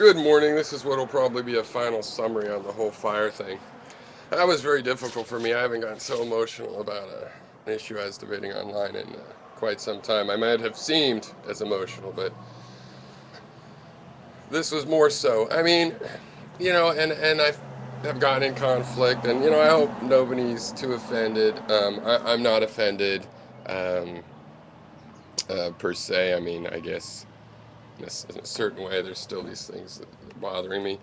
Good morning. This is what will probably be a final summary on the whole fire thing. That was very difficult for me. I haven't gotten so emotional about an issue I was debating online in quite some time. I might have seemed as emotional, but this was more so. I mean, and I have gotten in conflict, and I hope nobody's too offended. I'm not offended um, per se. I mean, I guess in a certain way, there's still these things that are bothering me.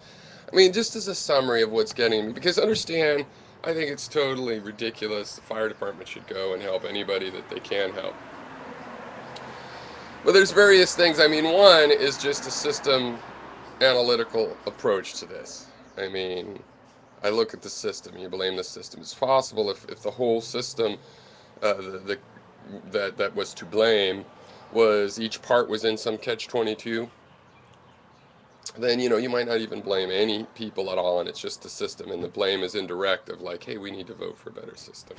I mean, just as a summary of what's getting me, because understand, I think it's totally ridiculous. The fire department should go and help anybody that they can help. But there's various things. I mean, one is just a system analytical approach to this. I mean, I look at the system. You blame the system. It's possible if the whole system, the that was to blame, was each part was in some catch 22, then you might not even blame any people at all, and it's just the system, and the blame is indirect of like, hey, we need to vote for a better system.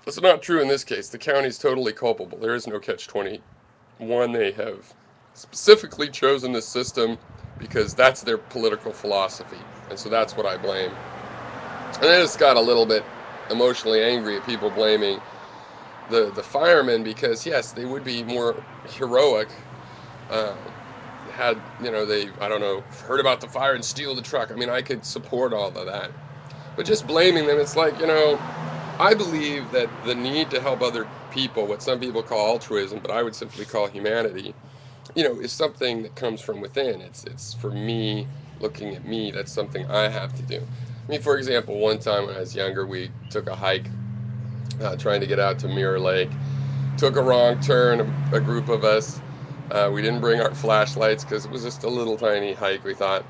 That's not true in this case. The county's totally culpable. There is no catch 21. They have specifically chosen this system because that's their political philosophy, and so that's what I blame. And I just got a little bit emotionally angry at people blaming the firemen because yes, they would be more heroic. Uh, had they, I don't know, heard about the fire and steal the truck. I mean, I could support all of that, but just blaming them, it's like, I believe that the need to help other people, what some people call altruism, but I would simply call humanity, is something that comes from within. It's for me, looking at me, that's something I have to do. I mean, for example, one time when I was younger, we took a hike, trying to get out to Mirror Lake. Took a wrong turn, a group of us. We didn't bring our flashlights because it was just a little tiny hike, we thought.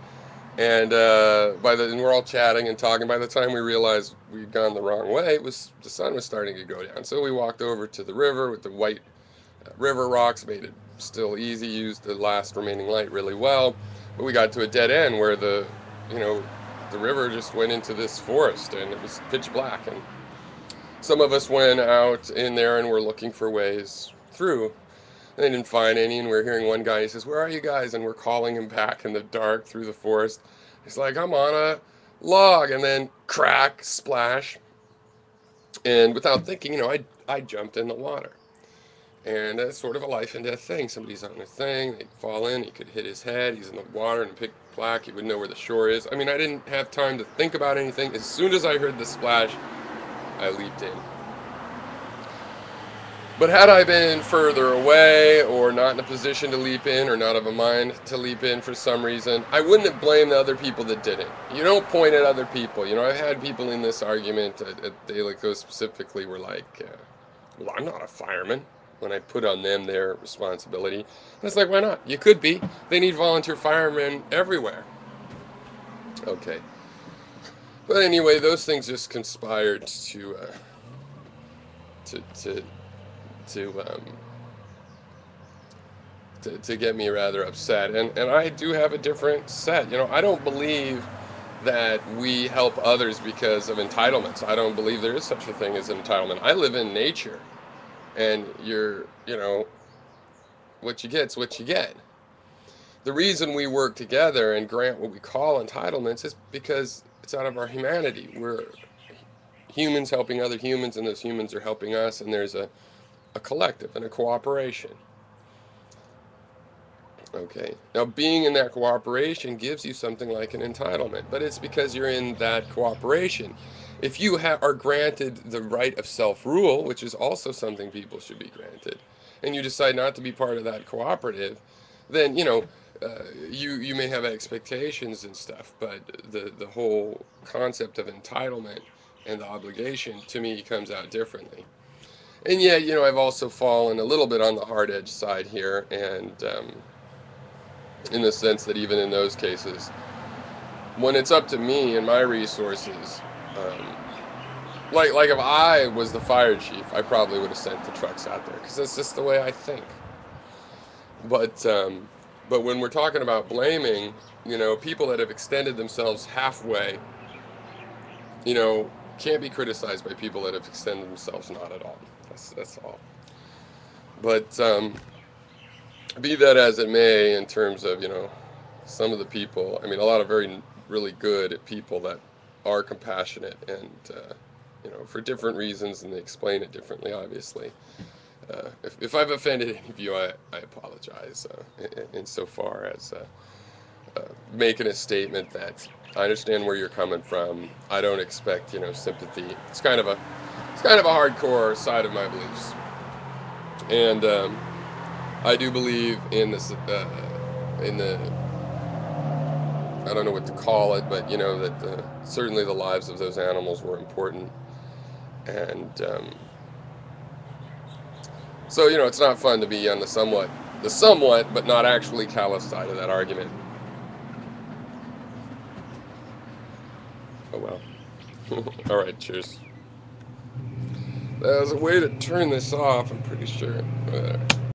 And and we're all chatting and talking. By the time we realized we'd gone the wrong way, the sun was starting to go down. So we walked over to the river with the white river rocks, made it still easy, used the last remaining light really well. But we got to a dead end where you know, the river just went into this forest and it was pitch black. And some of us went out in there and were looking for ways through. And they didn't find any, and we're hearing one guy, he says, "Where are you guys?" And we're calling him back in the dark through the forest. He's like, "I'm on a log," and then crack, splash. And without thinking, I jumped in the water. And that's sort of a life and death thing. Somebody's on a thing, they fall in, he could hit his head, he's in the water and a pick plaque, he would know where the shore is. I mean, I didn't have time to think about anything. As soon as I heard the splash, I leaped in. But had I been further away or not in a position to leap in or not of a mind to leap in for some reason, I wouldn't have blamed the other people that didn't. You don't point at other people. I've had people in this argument at Dalico specifically were like, well, I'm not a fireman. When I put on them their responsibility. And it's like, why not? You could be. They need volunteer firemen everywhere. Okay. But anyway, those things just conspired to to to to get me rather upset. And I do have a different set. I don't believe that we help others because of entitlements. I don't believe there is such a thing as an entitlement. I live in nature, and what you get's what you get. The reason we work together and grant what we call entitlements is because it's out of our humanity. We're humans helping other humans, and those humans are helping us, and there's a collective and a cooperation. Okay. Now, being in that cooperation gives you something like an entitlement, but it's because you're in that cooperation. If you are granted the right of self-rule, which is also something people should be granted, and you decide not to be part of that cooperative, then you may have expectations and stuff, but the whole concept of entitlement and the obligation to me comes out differently. And yet, I've also fallen a little bit on the hard edge side here, and in the sense that even in those cases, when it's up to me and my resources, um, like if I was the fire chief, I probably would have sent the trucks out there because that's just the way I think. But but when we're talking about blaming, people that have extended themselves halfway, can't be criticized by people that have extended themselves not at all. That's all. But be that as it may, in terms of some of the people, I mean, a lot of really good people that are compassionate and, for different reasons, and they explain it differently, obviously. If I've offended any of you, I apologize insofar as making a statement that I understand where you're coming from. I don't expect, sympathy. It's kind of a hardcore side of my beliefs, and I do believe in this, in the, I don't know what to call it, but that certainly the lives of those animals were important, and so it's not fun to be on the somewhat, but not actually callous side of that argument. Oh well. All right, cheers. There's a way to turn this off, I'm pretty sure.